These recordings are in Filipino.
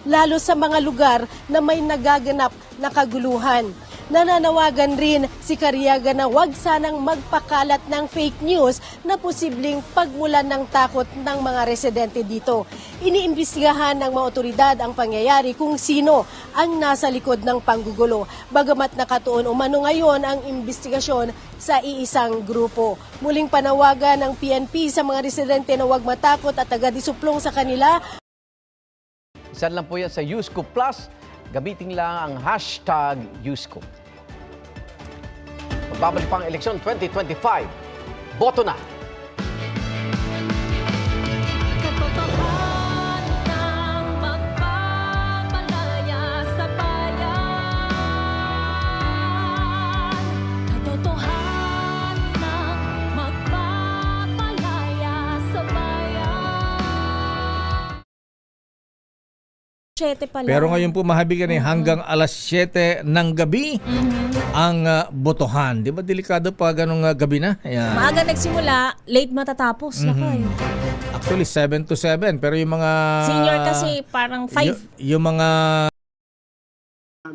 lalo sa mga lugar na may nagaganap na kaguluhan. Nananawagan rin si Cariaga na huwag sanang magpakalat ng fake news na posibleng pagmulan ng takot ng mga residente dito. Iniimbestigahan ng mga otoridad ang pangyayari kung sino ang nasa likod ng panggugulo. Bagamat nakatuon umano ngayon ang imbestigasyon sa iisang grupo. Muling panawagan ng PNP sa mga residente na huwag matakot at taga-disuplong sa kanila. Isa lang po yan sa Yusco Plus. Gamitin lang ang hashtag Yusco. Magbabalik pa ang eleksyon 2025. Boto na! Pero ngayon po mahabigan hanggang alas 7 ng gabi ang botohan. Di ba delikado pa ganong gabi na? Ayan. Maaga nagsimula, late matatapos. Actually 7 to 7 pero yung mga senior kasi parang 5. Yung mga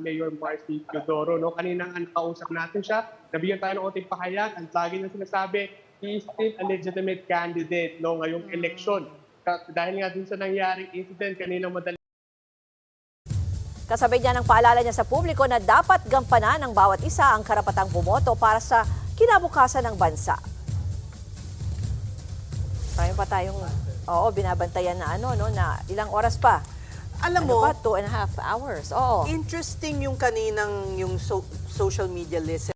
Mayor Marcy Teodoro, no? Kanina ang kausap natin siya, nabigyan tayo ng konting pahayag, ang lagi na sinasabi, he is still a legitimate candidate, no, ngayong eleksyon. Dahil nga dun sa nangyaring incident kaninang madali. Kasabay niya ng paalala niya sa publiko na dapat gampanan ng bawat isa ang karapatang bumoto para sa kinabukasan ng bansa. Marami pa tayong binabantayan na na ilang oras pa. Alam mo, 2.5 hours. Oo. Interesting yung kaninang social media list.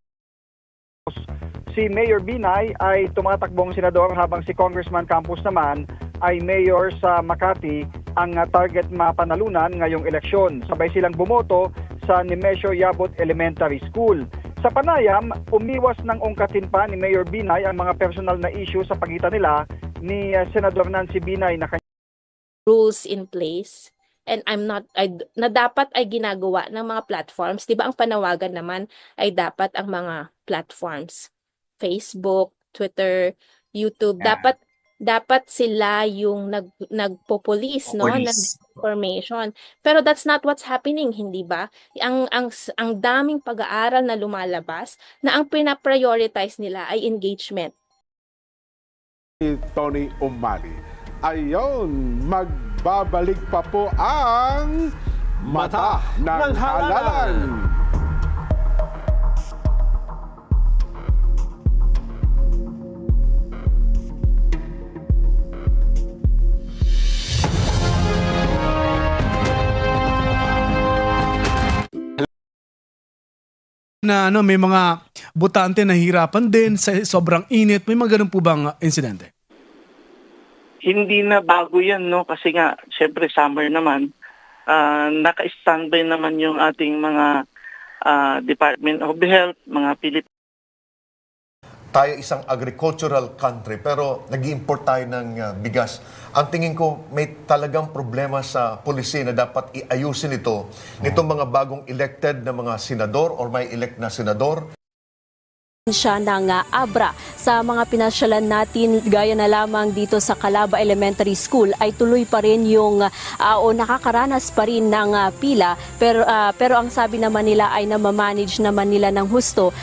Si Mayor Binay ay tumatakbong senador habang si Congressman Campos naman ay mayor sa Makati ang target mapanalunan ngayong eleksyon. Sabay silang bumoto sa Nemesio Yabut Elementary School. Sa panayam, umiwas ng ungkatin pa ni Mayor Binay ang mga personal na issue sa pagitan nila ni Senador Nancy Binay na rules in place and na dapat ay ginagawa ng mga platforms. 'Di ba ang panawagan naman ay dapat ang mga platforms, Facebook, Twitter, YouTube, dapat sila yung nagpopulis ng information. Pero that's not what's happening, hindi ba? Ang daming pag-aaral na lumalabas na ang pina-prioritize nila ay engagement. Tony Umali. Ayon, magbabalik pa po ang Mata ng Halalan. Na may mga botante na hirapan din sa sobrang init, may mga ganun po bang insidente? Hindi na bago yan, no? Kasi nga, syempre summer naman, naka-standby naman yung ating mga Department of Health, mga Philippines. Tayo isang agricultural country pero nag-import tayo ng bigas. Ang tingin ko may talagang problema sa policy na dapat iayusin ito nitong mga bagong elected na mga senador or may elect na senador. Siya ng ABRA sa mga pinasyalan natin gaya na lamang dito sa Calaba Elementary School ay tuloy pa rin yung nakakaranas pa rin ng pila pero ang sabi naman nila ay namamanage naman nila ng husto.